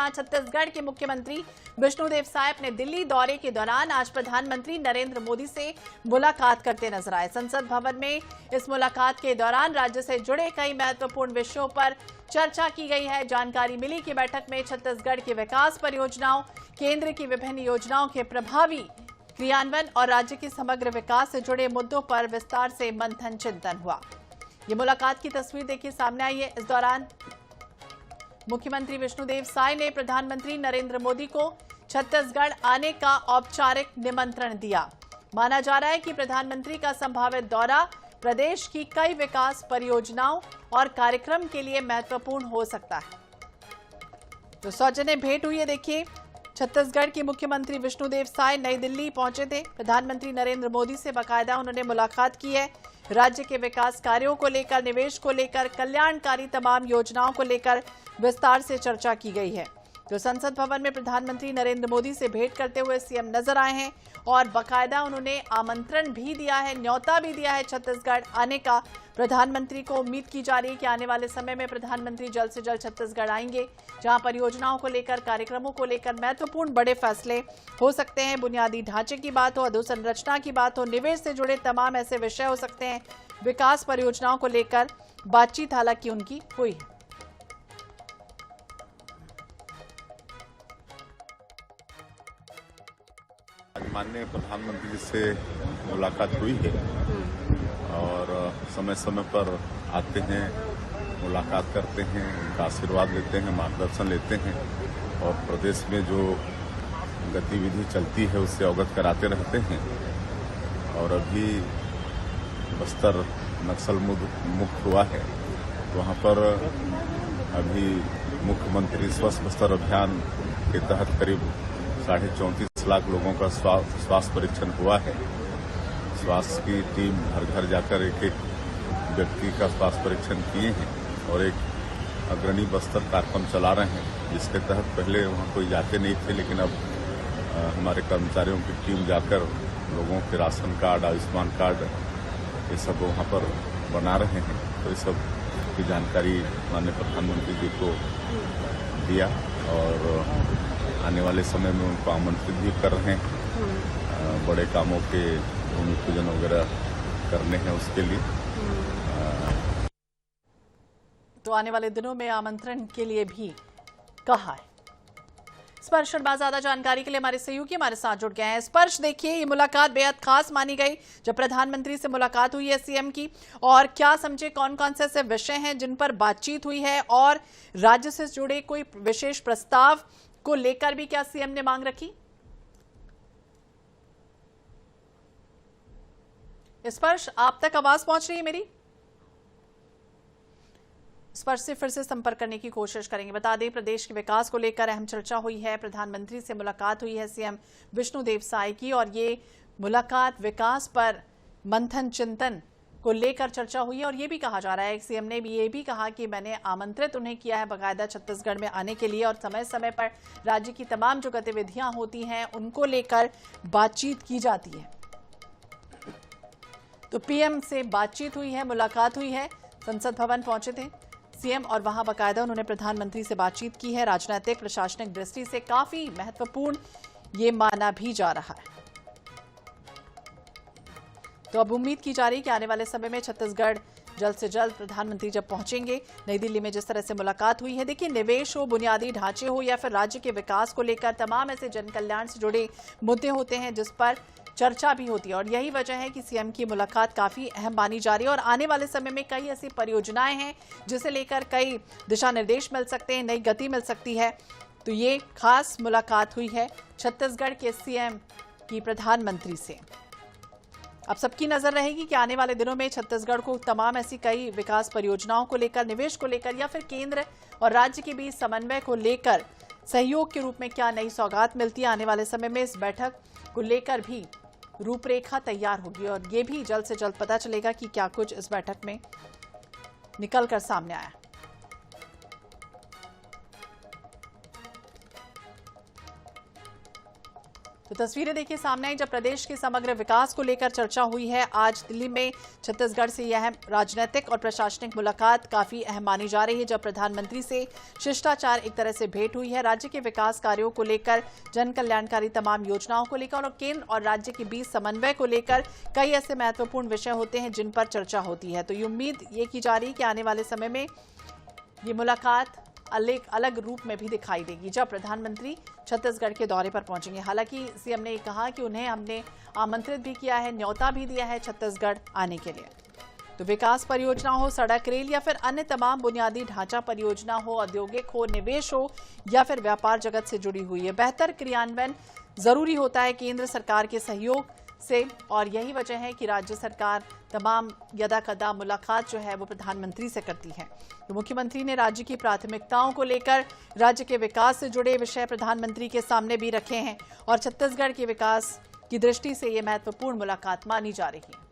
जहां छत्तीसगढ़ के मुख्यमंत्री विष्णुदेव साय अपने दिल्ली दौरे के दौरान आज प्रधानमंत्री नरेंद्र मोदी से मुलाकात करते नजर आए। संसद भवन में इस मुलाकात के दौरान राज्य से जुड़े कई महत्वपूर्ण विषयों पर चर्चा की गई है। जानकारी मिली कि बैठक में छत्तीसगढ़ की विकास परियोजनाओं, केंद्र की विभिन्न योजनाओं के प्रभावी क्रियान्वयन और राज्य के समग्र विकास से जुड़े मुद्दों पर विस्तार से मंथन चिंतन हुआ। ये मुलाकात की तस्वीर देखिए सामने आई है। इस दौरान मुख्यमंत्री विष्णुदेव साय ने प्रधानमंत्री नरेंद्र मोदी को छत्तीसगढ़ आने का औपचारिक निमंत्रण दिया। माना जा रहा है कि प्रधानमंत्री का संभावित दौरा प्रदेश की कई विकास परियोजनाओं और कार्यक्रम के लिए महत्वपूर्ण हो सकता है। तो सौजन्य भेंट हुई है। देखिए, छत्तीसगढ़ के मुख्यमंत्री विष्णुदेव साय नई दिल्ली पहुंचे थे। प्रधानमंत्री नरेंद्र मोदी से बाकायदा उन्होंने मुलाकात की है। राज्य के विकास कार्यों को लेकर, निवेश को लेकर, कल्याणकारी तमाम योजनाओं को लेकर विस्तार से चर्चा की गई है। तो संसद भवन में प्रधानमंत्री नरेंद्र मोदी से भेंट करते हुए सीएम नजर आए हैं और बाकायदा उन्होंने आमंत्रण भी दिया है, न्योता भी दिया है छत्तीसगढ़ आने का। प्रधानमंत्री को उम्मीद की जा रही है कि आने वाले समय में प्रधानमंत्री जल्द से जल्द छत्तीसगढ़ आएंगे, जहां परियोजनाओं को लेकर, कार्यक्रमों को लेकर महत्वपूर्ण बड़े फैसले हो सकते हैं। बुनियादी ढांचे की बात हो, अधोसंरचना की बात हो, निवेश से जुड़े तमाम ऐसे विषय हो सकते हैं। विकास परियोजनाओं को लेकर बातचीत हालांकि उनकी हुई है। माननीय प्रधानमंत्री से मुलाकात हुई है और समय समय पर आते हैं, मुलाकात करते हैं, उनका आशीर्वाद लेते हैं, मार्गदर्शन लेते हैं और प्रदेश में जो गतिविधि चलती है उससे अवगत कराते रहते हैं। और अभी बस्तर नक्सल मुक्त हुआ है, वहाँ पर अभी मुख्यमंत्री स्वस्थ बस्तर अभियान के तहत करीब 34.5 लाख लोगों का स्वास्थ्य परीक्षण हुआ है। स्वास्थ्य की टीम घर घर जाकर एक एक व्यक्ति का स्वास्थ्य परीक्षण किए हैं और एक अग्रणी बस्तर कार्यक्रम चला रहे हैं, जिसके तहत पहले वहाँ कोई जाते नहीं थे, लेकिन अब हमारे कर्मचारियों की टीम जाकर लोगों के राशन कार्ड, आयुष्मान कार्ड ये सब वहाँ पर बना रहे हैं। तो इस सब की जानकारी माननीय प्रधानमंत्री जी को दिया और आने वाले समय में उनको आमंत्रित भी कर रहे हैं। बड़े कामों के भूमि पूजन वगैरह करने हैं उसके लिए। तो आने वाले दिनों में आमंत्रण के लिए भी कहा है। स्पर्श और ज्यादा जानकारी के लिए हमारे सहयोगी हमारे साथ जुड़ गए हैं। स्पर्श, देखिए, ये मुलाकात बेहद खास मानी गई जब प्रधानमंत्री से मुलाकात हुई है सीएम की, और क्या समझे कौन कौन से ऐसे विषय हैं जिन पर बातचीत हुई है और राज्य से जुड़े कोई विशेष प्रस्ताव को लेकर भी क्या सीएम ने मांग रखी? स्पर्श, आप तक आवाज पहुंच रही है मेरी? स्पर्श से फिर से संपर्क करने की कोशिश करेंगे। बता दें, प्रदेश के विकास को लेकर अहम चर्चा हुई है। प्रधानमंत्री से मुलाकात हुई है सीएम विष्णुदेव साय की और ये मुलाकात विकास पर मंथन चिंतन को लेकर चर्चा हुई है। और ये भी कहा जा रहा है, सीएम ने भी ये भी कहा कि मैंने आमंत्रित उन्हें किया है बाकायदा छत्तीसगढ़ में आने के लिए और समय समय पर राज्य की तमाम जो गतिविधियां होती हैं उनको लेकर बातचीत की जाती है। तो पीएम से बातचीत हुई है, मुलाकात हुई है, संसद भवन पहुंचे थे सीएम और वहां बाकायदा उन्होंने प्रधानमंत्री से बातचीत की है। राजनीतिक प्रशासनिक दृष्टि से काफी महत्वपूर्ण ये माना भी जा रहा है। तो अब उम्मीद की जा रही है कि आने वाले समय में छत्तीसगढ़ जल्द से जल्द प्रधानमंत्री जब पहुंचेंगे, नई दिल्ली में जिस तरह से मुलाकात हुई है, देखिए, निवेश हो, बुनियादी ढांचे हो या फिर राज्य के विकास को लेकर तमाम ऐसे जन कल्याण से जुड़े मुद्दे होते हैं जिस पर चर्चा भी होती है। और यही वजह है कि सीएम की मुलाकात काफी अहम मानी जा रही है और आने वाले समय में कई ऐसी परियोजनाएं हैं जिसे लेकर कई दिशा निर्देश मिल सकते हैं, नई गति मिल सकती है। तो ये खास मुलाकात हुई है छत्तीसगढ़ के सीएम की प्रधानमंत्री से। अब सबकी नजर रहेगी कि आने वाले दिनों में छत्तीसगढ़ को तमाम ऐसी कई विकास परियोजनाओं को लेकर, निवेश को लेकर या फिर केंद्र और राज्य के बीच समन्वय को लेकर सहयोग के रूप में क्या नई सौगात मिलती है। आने वाले समय में इस बैठक को लेकर भी रूपरेखा तैयार होगी और ये भी जल्द से जल्द पता चलेगा कि क्या कुछ इस बैठक में निकलकर सामने आया। तो तस्वीरें देखिए सामने आई जब प्रदेश के समग्र विकास को लेकर चर्चा हुई है। आज दिल्ली में छत्तीसगढ़ से यह राजनीतिक और प्रशासनिक मुलाकात काफी अहम मानी जा रही है, जब प्रधानमंत्री से शिष्टाचार एक तरह से भेंट हुई है। राज्य के विकास कार्यों को लेकर, जन कल्याणकारी तमाम योजनाओं को लेकर और केंद्र और राज्य के बीच समन्वय को लेकर कई ऐसे महत्वपूर्ण विषय होते हैं जिन पर चर्चा होती है। तो ये उम्मीद ये की जा रही है कि आने वाले समय में ये मुलाकात अलग रूप में भी दिखाई देगी जब प्रधानमंत्री छत्तीसगढ़ के दौरे पर पहुंचेंगे। हालांकि सीएम ने कहा कि उन्हें हमने आमंत्रित भी किया है, न्योता भी दिया है छत्तीसगढ़ आने के लिए। तो विकास परियोजना हो, सड़क, रेल या फिर अन्य तमाम बुनियादी ढांचा परियोजना हो, औद्योगिक हो, निवेश हो या फिर व्यापार जगत से जुड़ी हुई है, बेहतर क्रियान्वयन जरूरी होता है केंद्र सरकार के सहयोग से। और यही वजह है कि राज्य सरकार तमाम यदा कदा मुलाकात जो है वो प्रधानमंत्री से करती है। तो मुख्यमंत्री ने राज्य की प्राथमिकताओं को लेकर राज्य के विकास से जुड़े विषय प्रधानमंत्री के सामने भी रखे हैं और छत्तीसगढ़ के विकास की दृष्टि से ये महत्वपूर्ण मुलाकात मानी जा रही है।